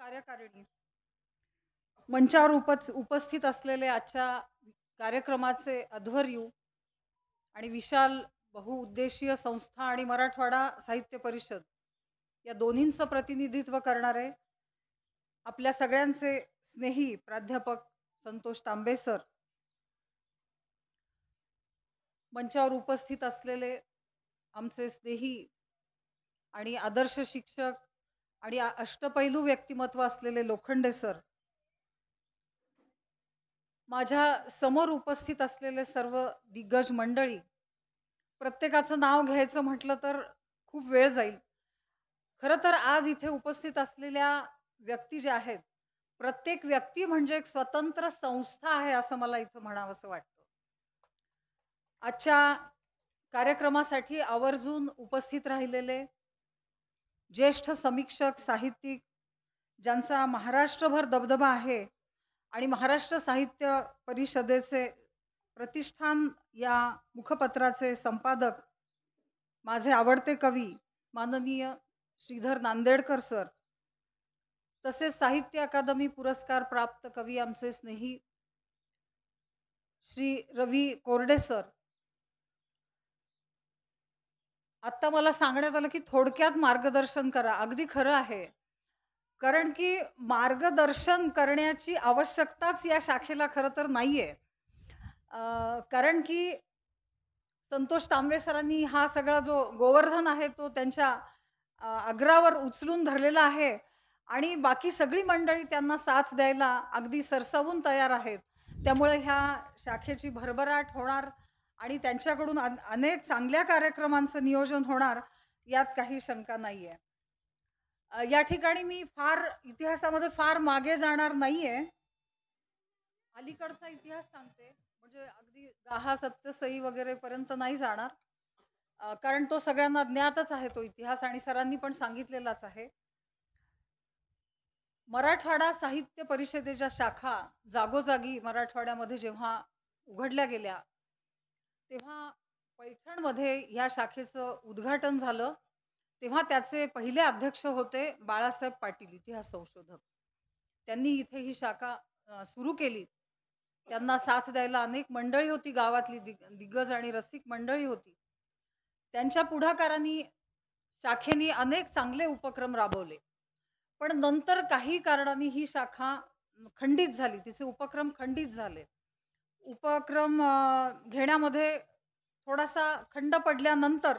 कार्यकारिणी मंचावर उपस्थित असलेले आजच्या कार्यक्रमाचे अध्वर्यू आणि विशाल बहुउद्देशीय संस्था आणि मराठवाडा साहित्य परिषद या दोन्हींचं प्रतिनिधित्व करणारे आपल्या सगळ्यांचे स्नेही प्राध्यापक संतोष तांबे सर, मंचावर उपस्थित असलेले आमचे स्नेही आणि आदर्श शिक्षक आणि अष्टपैलू व्यक्तिमत्व असलेले लोखंडे सर, माझ्या समोर उपस्थित असलेले सर्व दिग्गज मंडळी, प्रत्येकाचं नाव घ्यायचं म्हटलं तर खूप वेळ जाईल. खरं तर आज इथे उपस्थित असलेल्या व्यक्ती ज्या आहेत, प्रत्येक व्यक्ती म्हणजे एक स्वतंत्र संस्था आहे असं मला इथं म्हणावंसं वाटतं. आजच्या कार्यक्रमासाठी आवर्जून उपस्थित राहिलेले ज्येष्ठ समीक्षक, साहित्यिक, ज्यांचा महाराष्ट्रभर दबदबा आहे आणि महाराष्ट्र साहित्य परिषदेचे प्रतिष्ठान या मुखपत्राचे संपादक, माझे आवडते कवी माननीय श्रीधर नांदेडकर सर, तसेच साहित्य अकादमी पुरस्कार प्राप्त कवी आमचे स्नेही श्री रवी कोरडे सर. आता मला सांगण्यात आलं की थोडक्यात मार्गदर्शन करा. अगदी खरं आहे, कारण की मार्गदर्शन करण्याची आवश्यकताच या शाखेला खरं तर नाहीये. कारण की संतोष तांबे सरांनी हा सगळा जो गोवर्धन आहे तो त्यांच्या अग्रावर उचलून धरलेला आहे आणि बाकी सगळी मंडळी त्यांना साथ द्यायला अगदी सरसावून तयार आहेत. त्यामुळे ह्या शाखेची भरभराट होणार आणि त्यांच्याकडून अनेक चांगल्या कार्यक्रमांचं नियोजन होणार, यात काही शंका नाहीये. या ठिकाणी मी इतिहासामध्ये फार मागे जाणार नाहीये. अलीकडचा इतिहास सांगते, म्हणजे अगदी गाहा सत्यसई वगैरे पर्यंत नाही जाणार, कारण तो सगळ्यांना ज्ञातच आहे तो इतिहास आणि सरांनी पण सांगितलेलाच आहे. मराठवाडा साहित्य परिषदेच्या शाखा जागोजागी मराठवाड्यामध्ये जेव्हा उघडल्या गेल्या, तेव्हा पैठणमध्ये या शाखेचं उद्घाटन झालं. तेव्हा त्याचे पहिले अध्यक्ष होते बाळासाहेब पाटील, इतिहास संशोधक. त्यांनी इथे ही शाखा सुरू केली. त्यांना साथ द्यायला अनेक मंडळी होती, गावातली दिग्गज आणि रसिक मंडळी होती. त्यांच्या पुढाकाराने शाखेने अनेक चांगले उपक्रम राबवले, पण नंतर काही कारणांनी ही शाखा खंडित झाली, तिचे उपक्रम खंडित झाले. उपक्रम घेण्यामध्ये थोडासा खंड पडल्यानंतर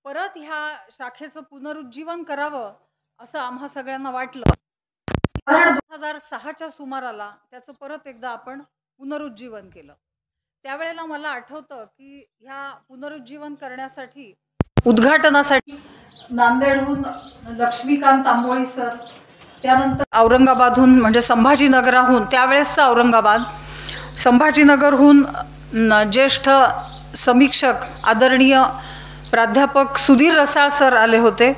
परत ह्या शाखेचं पुनरुज्जीवन करावं असं आम्हा सगळ्यांना वाटलं. 2006च्या सुमाराला त्याचं परत एकदा आपण पुनरुज्जीवन केलं. त्यावेळेला मला आठवतं की ह्या पुनरुज्जीवन करण्यासाठी उद्घाटनासाठी नांदेडहून लक्ष्मीकांत तांबोळी सर, त्यानंतर औरंगाबादहून म्हणजे संभाजीनगराहून, त्यावेळेसचा औरंगाबाद, संभाजीनगरहून ज्येष्ठ समीक्षक आदरणीय प्राध्यापक सुधीर रसाळ सर आले होते.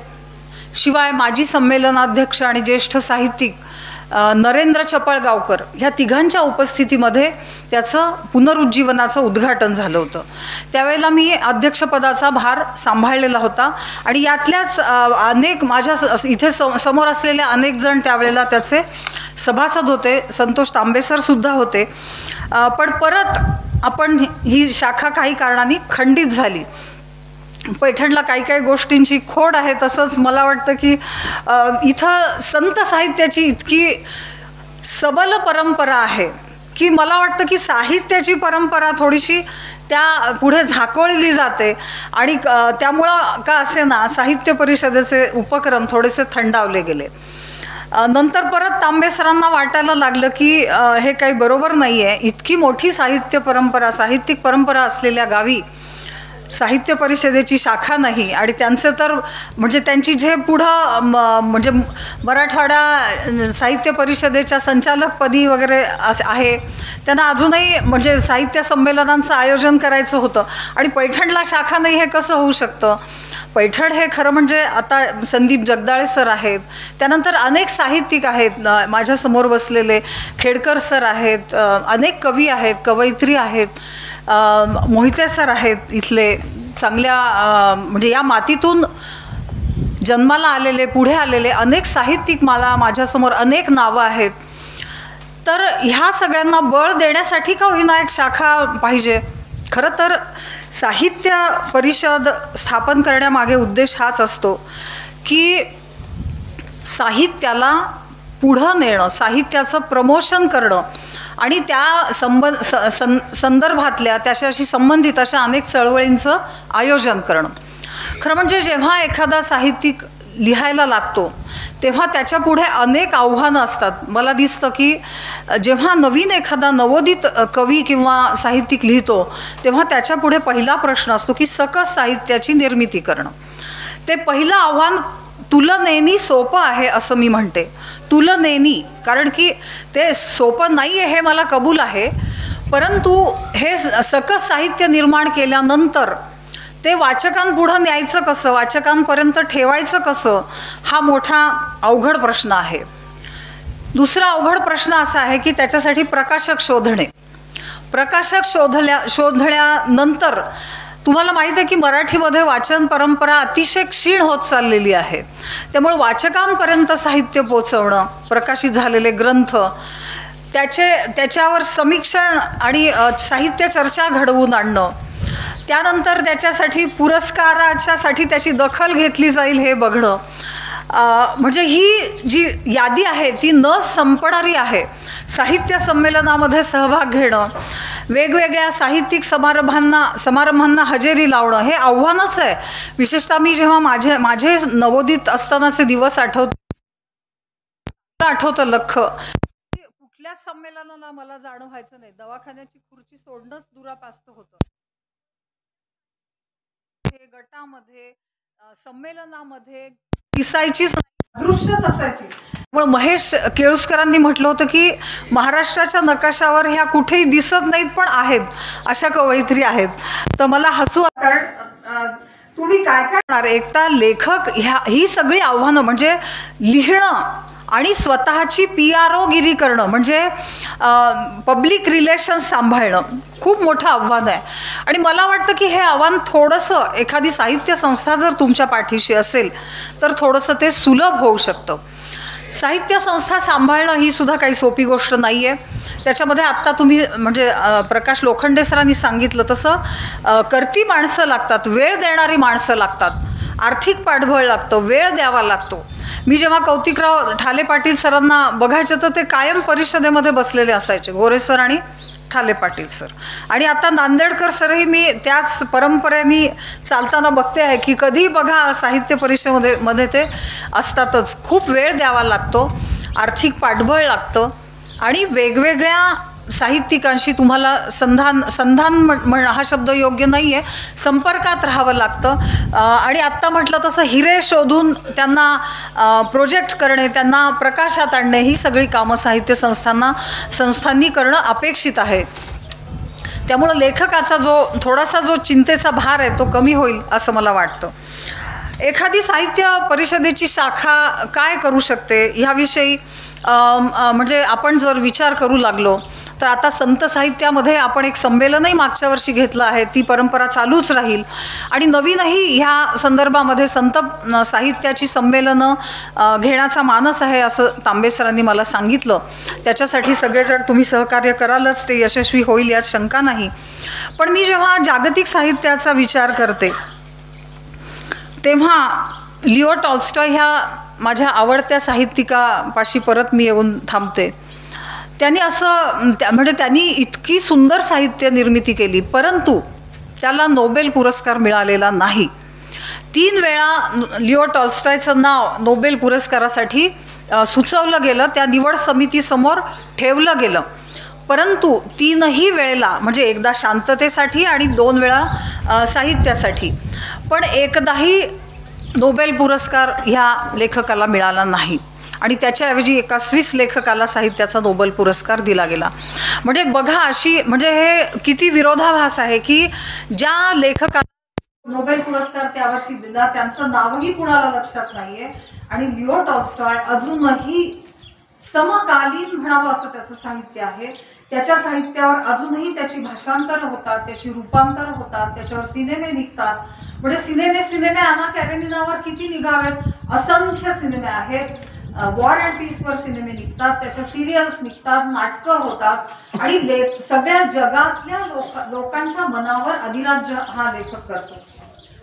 शिवाय माजी संमेलनाध्यक्ष आणि ज्येष्ठ साहित्यिक नरेंद्र चपळगावकर, ह्या तिघांच्या उपस्थितीमध्ये त्याचं पुनरुज्जीवनाचं उद्घाटन झालं होतं. त्यावेळेला मी अध्यक्षपदाचा भार सांभाळलेला होता आणि यातल्याच अनेक माझ्या इथे समोर असलेल्या अनेक जण त्यावेळेला त्याचे सभासद होते. संतोष तांबे सर सुद्धा होते. पण परत आपण ही शाखा काही कारणांनी खंडित झाली. पैठणला काही काही गोष्टींची खोड आहे. तसंच मला वाटतं की इथं संत साहित्याची इतकी सबल परंपरा आहे की मला वाटतं की साहित्याची परंपरा थोडीशी त्या पुढे झाकोळली जाते आणि त्यामुळं का असे ना साहित्य परिषदेचे उपक्रम थोडेसे थंडावले गेले. नंतर परत तांबे सरांना वाटायला लागलं की हे काही बरोबर नाही आहे. इतकी मोठी साहित्यिक परंपरा असलेल्या गावी साहित्य परिषदेची शाखा नाही आणि त्यांचं तर म्हणजे त्यांची जे पुढं म्हणजे मराठवाडा साहित्य परिषदेच्या संचालकपदी वगैरे आहे, त्यांना अजूनही म्हणजे साहित्य संमेलनांचं आयोजन करायचं होतं आणि पैठणला शाखा नाही, हे कसं होऊ शकतं. पैठण हे खरं म्हणजे आता संदीप जगदाळे सर आहेत, त्यानंतर अनेक साहित्यिक आहेत माझ्यासमोर बसलेले, खेडकर सर आहेत, अनेक कवी आहेत, कवयित्री आहेत, मोहिते सर आहेत इथले चांगल्या म्हणजे या मातीतून जन्माला आलेले, पुढे आलेले अनेक साहित्यिक, मला माझ्यासमोर अनेक नावं आहेत. तर ह्या सगळ्यांना बळ देण्यासाठी का होईना एक शाखा पाहिजे. खरं तर साहित्य परिषद स्थापन करण्यामागे उद्देश हाच असतो की साहित्याला पुढं नेणं, साहित्याचं प्रमोशन करणं आणि त्या संदर्भातल्या त्याच्याशी संबंधित अशा अनेक चळवळींचं आयोजन करणं. खरं म्हणजे जेव्हा एखादा साहित्यिक लिहायला लागतो तेव्हा त्याच्यापुढे अनेक आव्हानं असतात. मला दिसतं की जेव्हा नवीन एखादा नवोदित कवी किंवा साहित्यिक लिहितो तेव्हा त्याच्यापुढे पहिला प्रश्न असतो की सकस साहित्याची निर्मिती करणं. ते पहिलं आव्हान तुलनेनी सोपं आहे असं मी म्हणते. तुलनेनी, कारण की ते सोपं नाही आहे हे मला कबूल आहे, परंतु हे सकस साहित्य निर्माण केल्यानंतर ते वाचकांपुढं न्यायचं कसं, वाचकांपर्यंत ठेवायचं कसं, हा मोठा अवघड प्रश्न आहे. दुसरा अवघड प्रश्न असा आहे की त्याच्यासाठी प्रकाशक शोधणे. प्रकाशक शोधल्यानंतर तुम्हाला माहीत आहे की मराठीमध्ये वाचन परंपरा अतिशय क्षीण होत चाललेली आहे. त्यामुळे वाचकांपर्यंत साहित्य पोचवणं, प्रकाशित झालेले ग्रंथ, त्याच्यावर समीक्षण आणि साहित्य चर्चा घडवून आणणं, त्यानंतर त्याच्यासाठी पुरस्काराच्यासाठी त्याची दखल घेतली जाईल हे बघणं, म्हणजे ही जी यादी आहे ती न संपणारी आहे. साहित्य संमेलनामध्ये सहभाग घेणं, वेगवेगळ्या साहित्यिक समारंभांना हजेरी लावणं हे आव्हानच आहे. विशेषतः मी जेव्हा माझे नवोदित असतानाचे दिवस आठवतं लख, कुठल्याच संमेलनाला मला जाणं व्हायचं नाही. दवाखान्याची खुर्ची सोडणंच दुरापास्त होतं. हे गटामध्ये, संमेलनामध्ये दिसायचीच दृश्यच असायची. मग महेश केळुसकरांनी म्हटलं होतं की महाराष्ट्राच्या नकाशावर ह्या कुठेही दिसत नाहीत पण आहेत अशा कवयित्री आहेत. तर मला हसू, कारण तुम्ही काय करणार, एकटा लेखक ही सगळी आव्हानं म्हणजे लिहिणं आणि स्वतःची PRO गिरी करणं, म्हणजे पब्लिक रिलेशन्स सांभाळणं खूप मोठं आव्हान आहे. आणि मला वाटतं की हे आव्हान थोडंसं एखादी साहित्य संस्था जर तुमच्या पाठीशी असेल तर थोडंसं ते सुलभ होऊ शकतं. साहित्य संस्था सांभाळणं ही सुद्धा काही सोपी गोष्ट नाही आहे. त्याच्यामध्ये आत्ता तुम्ही म्हणजे प्रकाश लोखंडे सरांनी सांगितलं तसं करती माणसं लागतात, वेळ देणारी माणसं लागतात, आर्थिक पाठबळ लागतं, वेळ द्यावा लागतो. मी जेव्हा कौतिकराव ठाले पाटील सरांना बघायचं तर ते कायम परिषदेमध्ये बसलेले असायचे, गोरे सर आणि ठाले पाटील सर. आणि आता नांदेडकर सरही मी त्याच परंपरेने चालताना बघते आहे की कधी बघा साहित्य परिषदेमध्ये ते असतातच. खूप वेळ द्यावा लागतो, आर्थिक पाठबळ लागतं आणि वेगवेगळ्या साहित्यिकांशी तुम्हाला संधान हा शब्द योग्य नाही आहे, संपर्कात राहावं लागतं. आणि आत्ता म्हटलं तसं हिरे शोधून त्यांना प्रोजेक्ट करणे, त्यांना प्रकाशात आणणे, ही सगळी कामं साहित्य संस्थांनी करणं अपेक्षित आहे. त्यामुळं लेखकाचा थोडासा जो चिंतेचा भार आहे तो कमी होईल असं मला वाटतं. एखादी साहित्य परिषदेची शाखा काय करू शकते ह्याविषयी म्हणजे आपण जर विचार करू लागलो तर आता संत साहित्यामध्ये आपण एक संमेलनही मागच्या वर्षी घेतलं आहे, ती परंपरा चालूच राहील. आणि नवीनही ह्या संदर्भामध्ये संत साहित्याची संमेलनं घेण्याचा मानस आहे असं तांबे सरांनी मला सांगितलं. त्याच्यासाठी सगळेजण तुम्ही सहकार्य करालच, ते यशस्वी होईल यात शंका नाही. पण मी जेव्हा जागतिक साहित्याचा विचार करते तेव्हा लिओ टॉल्स्टॉय ह्या माझ्या आवडत्या साहित्यिकापाशी परत मी येऊन थांबते. त्यांनी म्हणजे त्यांनी इतकी सुंदर साहित्य निर्मिती केली, परंतु त्याला नोबेल पुरस्कार मिळालेला नाही. 3 वेळा लिओ टॉल्स्टॉयचं नाव नोबेल पुरस्कारासाठी सुचवलं गेलं, त्या निवड समितीसमोर ठेवलं गेलं, परंतु 3ही वेळेला, म्हणजे एकदा शांततेसाठी आणि 2 वेळा साहित्यासाठी, पण एकदाही नोबेल पुरस्कार ह्या लेखकाला मिळाला नाही. आणि त्याच्याऐवजी एका स्विस लेखकाला साहित्याचा नोबेल पुरस्कार दिला गेला. म्हणजे बघा म्हणजे हे किती विरोधाभास आहे की ज्या लेखकाला नोबेल पुरस्कार त्यावर्षी दिला त्यांचं नावही कुणाला लक्षात नाहीये, आणि लिओ टॉल्स्टॉय अजूनही समकालीन म्हणावं असं त्याचं साहित्य आहे. त्याच्या साहित्यावर अजूनही त्याची भाषांतरं होतात, त्याची रूपांतरं होतात, त्याच्यावर सिनेमे निघतात, म्हणजे सिनेमे अना कॅरेनिनावर किती निघावेत, असंख्य सिनेमे आहेत. वॉर अँड पीसवर सिनेमे निघतात, त्याच्या सिरियल्स निघतात, नाटकं होतात आणि सगळ्या जगातल्या लोकांच्या मनावर अधिराज्य हा लेखक करतो.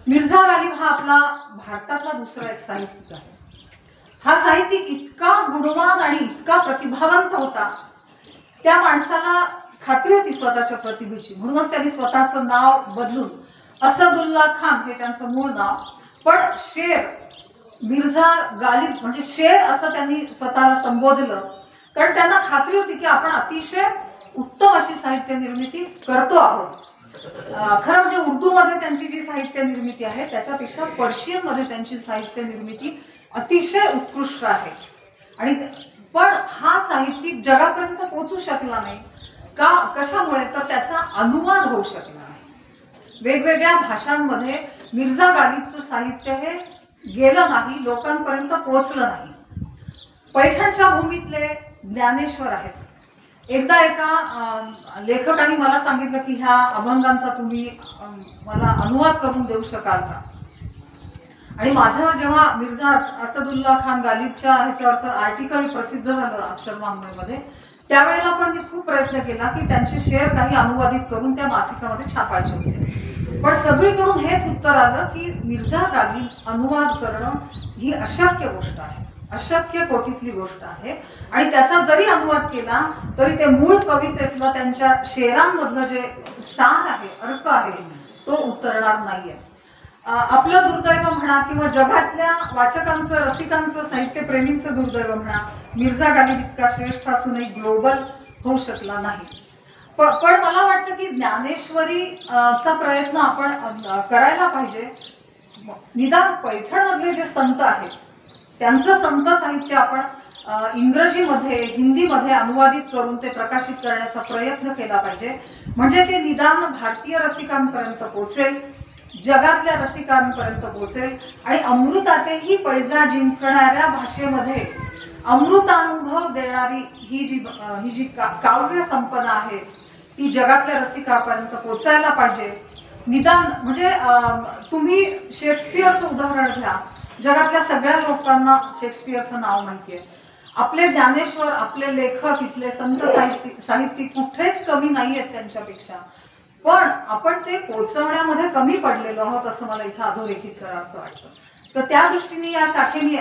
मिर्झा गालिब हा आपला भारतातला दुसरा एक साहित्यिक आहे. हा साहित्यिक इतका गुणवान आणि इतका प्रतिभावंत होता, त्या माणसाला खात्री होती स्वतःच्या प्रतिभेची, म्हणूनच त्यांनी स्वतःचं नाव बदलून असदुल्ला खान हे त्यांचं मूळ नाव, पण शेर मिर्झा गालिब म्हणजे शेर असं त्यांनी स्वतःला संबोधलं, कारण त्यांना खात्री होती की आपण अतिशय उत्तम अशी साहित्य निर्मिती करतो आहोत. खरं म्हणजे उर्दूमध्ये त्यांची जी साहित्य निर्मिती आहे त्याच्यापेक्षा पर्शियन मध्ये त्यांची साहित्य निर्मिती अतिशय उत्कृष्ट आहे. आणि पण हा साहित्यिक जगापर्यंत पोहोचू शकला नाही का, कशामुळे, तर त्याचा अनुवाद होऊ शकला नाही. वेगवेगळ्या भाषांमध्ये मिर्झा गालिबचं साहित्य हे गेलं नाही, लोकांपर्यंत पोहोचलं नाही. पैठणच्या भूमीतले ज्ञानेश्वर आहेत. एकदा एका लेखकाने मला सांगितलं की ह्या अभंगांचा तुम्ही मला अनुवाद करून देऊ शकाल का. आणि माझं जेव्हा मिर्झा असदुल्ला खान गालिबच्या ह्याच्यावरचं आर्टिकल प्रसिद्ध झालं अक्षरवाङ्मयमध्ये, त्यावेळेला पण मी खूप प्रयत्न केला की त्यांचे शेर काही अनुवादित करून त्या मासिकामध्ये छापायचे होते. पण सगळीकडून हेच उत्तर आलं की मिर्झा गालिब अनुवाद करणं ही अशक्य गोष्ट आहे, अशक्य कोटीतली गोष्ट आहे. आणि त्याचा जरी अनुवाद केला तरी ते मूळ कवितेतलं त्यांच्या शेरांमधलं जे सार आहे, अर्क आहे, तो उतरणार नाहीये. आपलं दुर्दैव म्हणा किंवा जगातल्या वाचकांचं, रसिकांचं, साहित्यप्रेमींचं दुर्दैव म्हणा, मिर्झा गालिब इतका श्रेष्ठ असूनही ग्लोबल होऊ शकला नाही. पण मला वाटतं की ज्ञानेश्वरी चा प्रयत्न आपण करायला पाहिजे. निदान पैठणमधले जे संत आहेत त्यांचं संत साहित्य आपण इंग्रजीमध्ये, हिंदीमध्ये अनुवादित करून ते प्रकाशित करण्याचा प्रयत्न केला पाहिजे. म्हणजे ते निदान भारतीय रसिकांपर्यंत पोहोचेल, जगातल्या रसिकांपर्यंत पोहोचेल आणि अमृतातेही पैजा जिंकणाऱ्या भाषेमध्ये अमृतानुभव देणारी ही जी काव्य संपदा आहे ती जगातल्या रसिकांपर्यंत पोहोचायला पाहिजे. निदान म्हणजे तुम्ही शेक्सपियरचं उदाहरण घ्या, जगातल्या सगळ्या लोकांना शेक्सपियरचं नाव माहितीये. आपले ज्ञानेश्वर, आपले लेखक, इथले संत साहित्यिक कुठेच कमी नाहीयेत त्यांच्यापेक्षा, पण आपण ते पोचवण्यामध्ये कमी पडलेलो आहोत असं मला इथं अधोरेखित करा असं वाटतं. तर त्या दृष्टीने या शाखेने,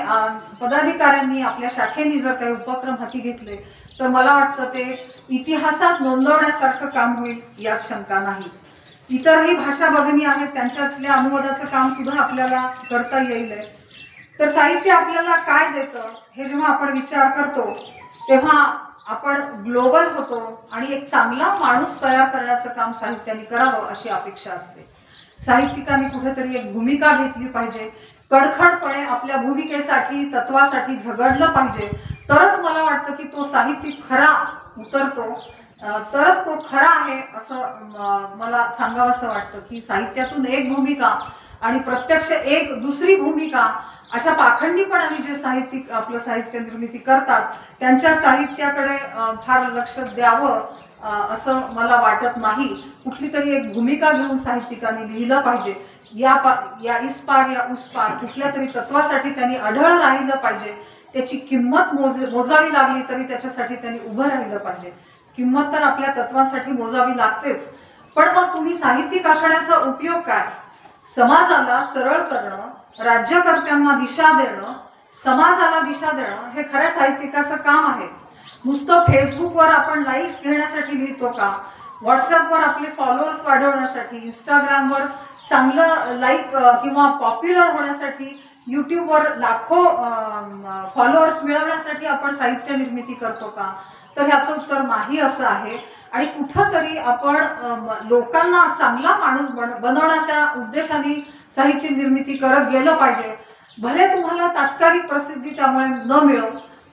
पदाधिकाऱ्यांनी, आपल्या शाखेने जर काही उपक्रम हाती घेतले तर मला वाटतं ते इतिहासात नोंदवण्यासारखं काम होईल, यात शंका नाही. इतरही भाषा भगिनी आहेत, त्यांच्यातल्या अनुवादाचं काम सुद्धा आपल्याला करता येईल. तर साहित्य आपल्याला काय देतं हे जेव्हा आपण विचार करतो तेव्हा आपण ग्लोबल होतो आणि एक चांगला माणूस तयार करण्याचं काम साहित्याने करावं अशी अपेक्षा असते. साहित्यिकांनी कुठेतरी एक भूमिका घेतली पाहिजे, कडखडपणे आपल्या भूमिकेसाठी, तत्वासाठी झगडलं पाहिजे. तरच मला वाटतं की तो साहित्यिक खरा उतरतो, तरच तो खरा आहे असं मला सांगावंसं वाटतं. की साहित्यातून एक भूमिका आणि प्रत्यक्ष एक दुसरी भूमिका अशा पाखंडीपणाने जे साहित्यिक आपलं साहित्य निर्मिती करतात त्यांच्या साहित्याकडे फार लक्ष द्यावं असं मला वाटत नाही. कुठली तरी एक भूमिका घेऊन साहित्यिकांनी लिहिलं पाहिजे. या इस पार या उस पार कुठल्या तरी तत्वासाठी त्यांनी अढळ राहिलं पाहिजे. त्याची किंमत मोजावी लागली तरी त्याच्यासाठी त्यांनी उभं राहिलं पाहिजे. किंमत तर आपल्या तत्वांसाठी मोजावी लागतेच, पण मग तुम्ही साहित्यिक असण्याचा उपयोग काय? समाजाला सरळ करणं, राज्यकर्त्यांना दिशा देणं, समाजाला दिशा देणं हे खऱ्या साहित्यिकाचं काम आहे. नुसतं फेसबुकवर आपण लाईक्स घेण्यासाठी लिहितो का? व्हॉट्सअपवर आपले फॉलोअर्स वाढवण्यासाठी, इंस्टाग्रामवर चांगलं लाईक किंवा पॉप्युलर होण्यासाठी, युट्यूबवर लाखो फॉलोअर्स मिळवण्यासाठी आपण साहित्य निर्मिती करतो का? तर ह्याचं उत्तर नाही असं आहे. आणि कुठंतरी आपण लोकांना चांगला माणूस बनवण्याच्या उद्देशाने साहित्य निर्मिती करत गेलं पाहिजे. भले तुम्हाला तात्कालिक प्रसिद्धी त्यामुळे न मिळो,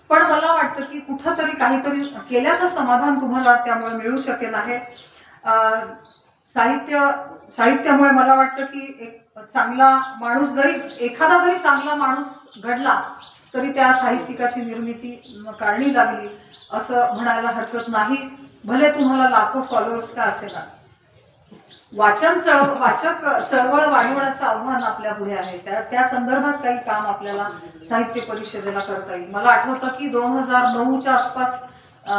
पण मला वाटतं की कुठंतरी काहीतरी केल्याचं समाधान तुम्हाला त्यामुळे मिळू शकेल आहे. साहित्यामुळे मला वाटतं की एक चांगला माणूस, जरी एखादा जरी चांगला माणूस घडला तरी त्या साहित्यिकाची निर्मिती कारणी लागली असं म्हणायला हरकत नाही, भले तुम्हाला लाखो फॉलोअर्स का असेल. वाचन वाचक चळवळ वाढवण्याचं आव्हान आपल्या पुढे आहे. त्या संदर्भात काही काम आपल्याला साहित्य परिषदेला करता येईल. मला आठवतं की 2009च्या आसपास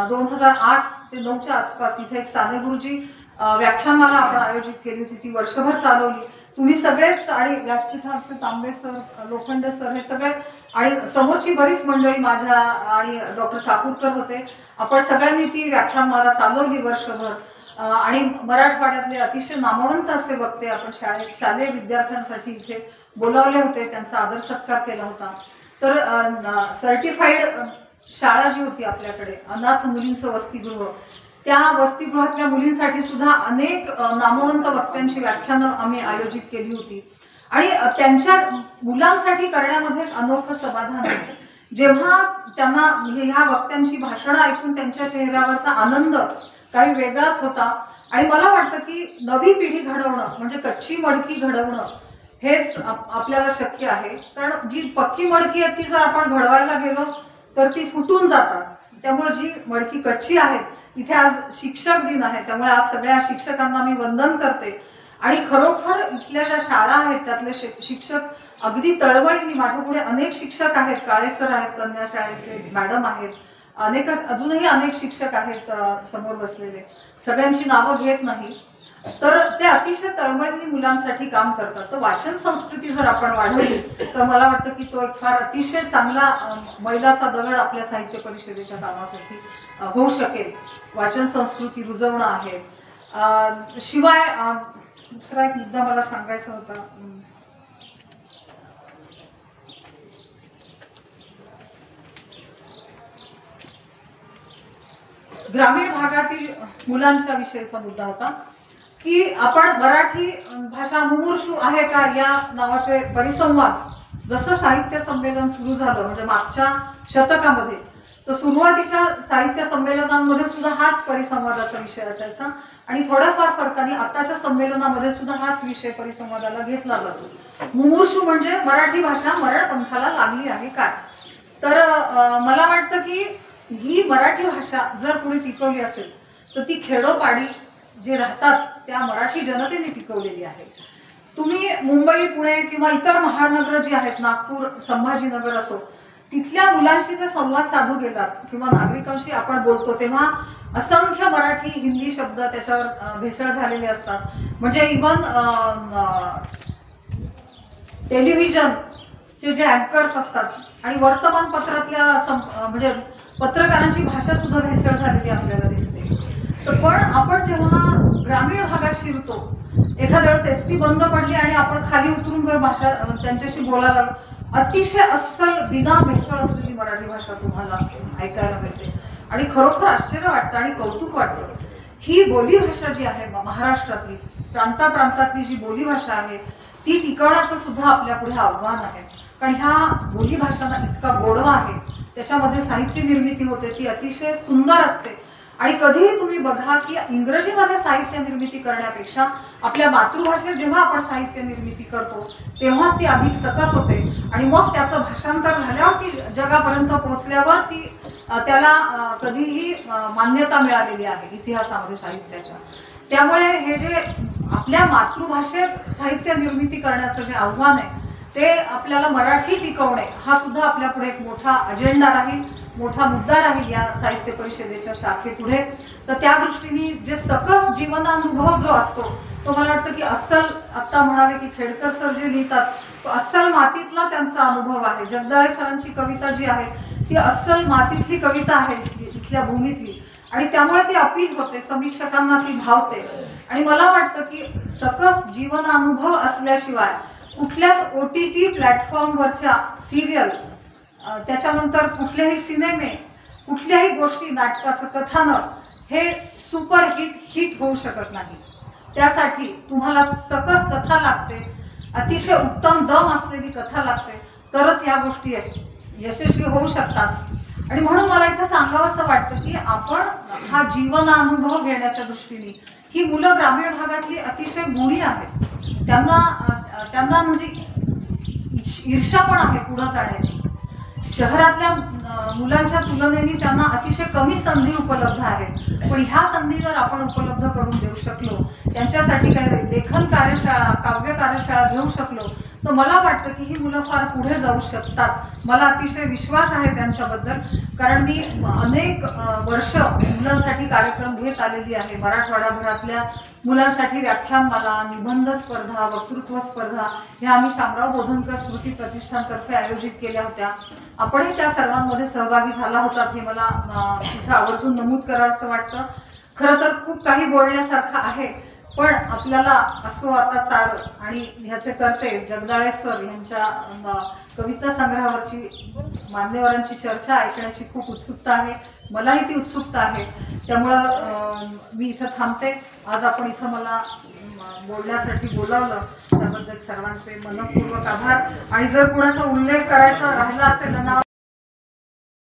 2008 ते 9च्या आसपास इथे एक साने गुरुजी व्याख्यानमाला आपण आयोजित केली होती. ती वर्षभर चालवली. तुम्ही सगळेच आणि व्यासपीठाचे तांबे सर, लोखंडे सर हे सगळे आणि समोरची बरीच मंडळी माझ्या आणि डॉक्टर चाकूरकर होते. आपण सगळ्यांनी ती व्याख्यानमाला चालवली वर्षभर आणि मराठवाड्यातले अतिशय नामवंत असे वक्ते आपण शालेय विद्यार्थ्यांसाठी इथे बोलावले होते. त्यांचा आदर सत्कार केला होता. तर सर्टिफाईड शाळा जी होती आपल्याकडे, अनाथ मुलींचं वसतिगृह, त्या वसतिगृहातल्या मुलींसाठी सुद्धा अनेक नामवंत वक्त्यांची व्याख्यानं आम्ही आयोजित केली होती. आणि त्यांच्या मुलांसाठी करण्यामध्ये एक अनोखं समाधान आहे. जेव्हा त्यांना ह्या वक्त्यांची भाषणं ऐकून त्यांच्या चेहऱ्यावरचा आनंद काही वेगळाच होता. आणि मला वाटतं की नवी पिढी घडवणं म्हणजे कच्ची मडकी घडवणं हेच आपल्याला शक्य आहे. कारण जी पक्की मडकी आहे ती जर आपण घडवायला गेलो तर ती फुटून जातात. त्यामुळे जी मडकी कच्ची आहे, इथे आज शिक्षक दिन आहे, त्यामुळे आज सगळ्या शिक्षकांना मी वंदन करते. आणि खरोखर इथल्या ज्या शाळा आहेत त्यातले शिक्षक अगदी तळमळीने, माझ्या पुढे अनेक शिक्षक आहेत, काळे सर आहेत, कन्या शाळेचे मॅडम आहेत, अजूनही अनेक शिक्षक आहेत समोर बसलेले, सगळ्यांची नावं घेत नाही, तर ते अतिशय तळमळीने मुलांसाठी काम करतात. तर वाचन संस्कृती जर आपण वाढवली तर मला वाटतं की तो एक फार अतिशय चांगला मैलाचा दगड आपल्या साहित्य परिषदेच्या कामासाठी होऊ शकेल. वाचन संस्कृती रुजवणं आहे. शिवाय दुसरा एक मुद्दा मला सांगायचा होता. ग्रामीण भागातील मुलांच्या विषयीचा मुद्दा होता की आपण मराठी भाषा मुमूर्षू आहे का या नावाचे परिसंवाद जसं साहित्य संमेलन सुरू झालं म्हणजे मागच्या शतकामध्ये, तर सुरुवातीच्या साहित्य संमेलनांमध्ये सुद्धा हाच परिसंवादाचा विषय असायचा आणि थोड्याफार फरकाने आताच्या संमेलनामध्ये सुद्धा हाच विषय परिसंवादाला घेतला जातो. मुमूर्षू म्हणजे मराठी भाषा मरणपंथाला लागली आहे काय. तर मला वाटतं की ही मराठी भाषा जर कोणी टिकवली असेल तर ती खेडोपाडी जे राहतात त्या मराठी जनतेने टिकवलेली आहे. तुम्ही मुंबई, पुणे किंवा इतर महानगर जी आहेत, नागपूर, संभाजीनगर असो, तिथल्या मुलांशी जर संवाद साधू गेलात किंवा नागरिकांशी आपण बोलतो तेव्हा असंख्य मराठी हिंदी शब्द त्याच्यावर भेसळ झालेले असतात. म्हणजे इव्हन टेलिव्हिजनचे जे अँकर्स असतात आणि वर्तमानपत्रातल्या म्हणजे पत्रकारांची भाषा सुद्धा भेसळ झालेली आपल्याला दिसते. तर पण आपण जेव्हा ग्रामीण भागात शिरतो, एखाद्या वेळेस एसटी बंद पडली आणि आपण खाली उतरून जर भाषा त्यांच्याशी बोलायला, अतिशय अस्सल बिना भेसळ असलेली मराठी भाषा तुम्हाला ऐकायला मिळते आणि खरोखर आश्चर्य वाटतं आणि कौतुक वाटतं. ही बोली भाषा जी आहे महाराष्ट्रातली, प्रांतातली जी बोली भाषा आहे ती टिकवण्याचं सुद्धा आपल्या पुढे आव्हान आहे. कारण ह्या बोली भाषांना इतका गोडवा आहे, त्याच्यामध्ये साहित्य निर्मिती होते ती अतिशय सुंदर असते. आणि कधीही तुम्ही बघा की इंग्रजीमध्ये साहित्य निर्मिती करण्यापेक्षा आपल्या मातृभाषेत जेव्हा आपण साहित्य निर्मिती करतो तेव्हाच ती अधिक सकस होते आणि मग त्याचं भाषांतर झाल्यावर ती जगापर्यंत पोहोचल्यावर ती त्याला कधीही मान्यता मिळालेली आहे इतिहासामध्ये साहित्याच्या. त्यामुळे हे जे आपल्या मातृभाषेत साहित्य निर्मिती करण्याचं जे आव्हान आहे ते आपल्याला मराठी टिकवणे हा सुद्धा आपल्या पुढे एक मोठा अजेंडा राहील, मोठा मुद्दा राहील या साहित्य परिषदेच्या शाखेपुढे. तर त्या दृष्टीने जे सकस जीवनानुभव जो असतो तो मला वाटतं की अस्सल, आता म्हणाले की खेडकर सर जे लिहितात तो अस्सल मातीतला त्यांचा अनुभव आहे. जगदाळे सरांची कविता जी आहे ती अस्सल मातीतली कविता आहे, इथल्या भूमीतली, आणि त्यामुळे ती अपील होते, समीक्षकांना ती भावते. आणि मला वाटतं की सकस जीवनानुभव असल्याशिवाय कुठल्याच OTT प्लॅटफॉर्मवरच्या सिरियल, त्याच्यानंतर कुठलेही सिनेमे, कुठल्याही गोष्टी, नाटकाचं कथानक हे हिट होऊ शकत नाही. त्यासाठी तुम्हाला सकस कथा लागते, अतिशय उत्तम दम असलेली कथा लागते, तरच या गोष्टी यशस्वी होऊ शकतात. आणि म्हणून मला इथं सांगावंसं वाटतं की आपण हा जीवनानुभव घेण्याच्या दृष्टीने ही मुलं ग्रामीण भागातली अतिशय गुणी आहेत. त्यांना म्हणजे ईर्षा पण आहे पुढे जाण्याची. शहरातल्या मुलांच्या तुलनेने त्यांना अतिशय कमी संधी उपलब्ध आहेत, पण ह्या संधी जर आपण उपलब्ध करून देऊ शकलो, त्यांच्यासाठी काही लेखन कार्यशाळा, काव्य कार्यशाळा घेऊ शकलो, तर मला वाटतं की ही मुलं फार पुढे जाऊ शकतात. मला अतिशय विश्वास आहे त्यांच्याबद्दल, कारण मी अनेक वर्ष मुलांसाठी कार्यक्रम घेत आलेली आहे. मराठवाडाभरातल्या मुलांसाठी व्याख्यानमाला, निबंध स्पर्धा, वक्तृत्व स्पर्धा ह्या आम्ही शामराव बोधनकर स्मृती प्रतिष्ठानतर्फे आयोजित केल्या होत्या. आपणही त्या सर्वांमध्ये सहभागी झाला होतात हे मला इथं आवर्जून नमूद करावंसं वाटतं. खरं तर खूप काही बोलण्यासारखं आहे, पण आपल्याला असो आता चाल आणि ह्याचे करते जगदाळे सर यांच्या कविता संग्रहावरची मान्यवरांची चर्चा ऐकण्याची खूप उत्सुकता आहे. मलाही ती उत्सुकता आहे, त्यामुळं मी इथं थांबते. आज आपण इथं मला बोलण्यासाठी बोलावलं त्याबद्दल सर्वांचे मनपूर्वक आभार. आणि जर कुणाचा उल्लेख करायचा राहिला असेल ना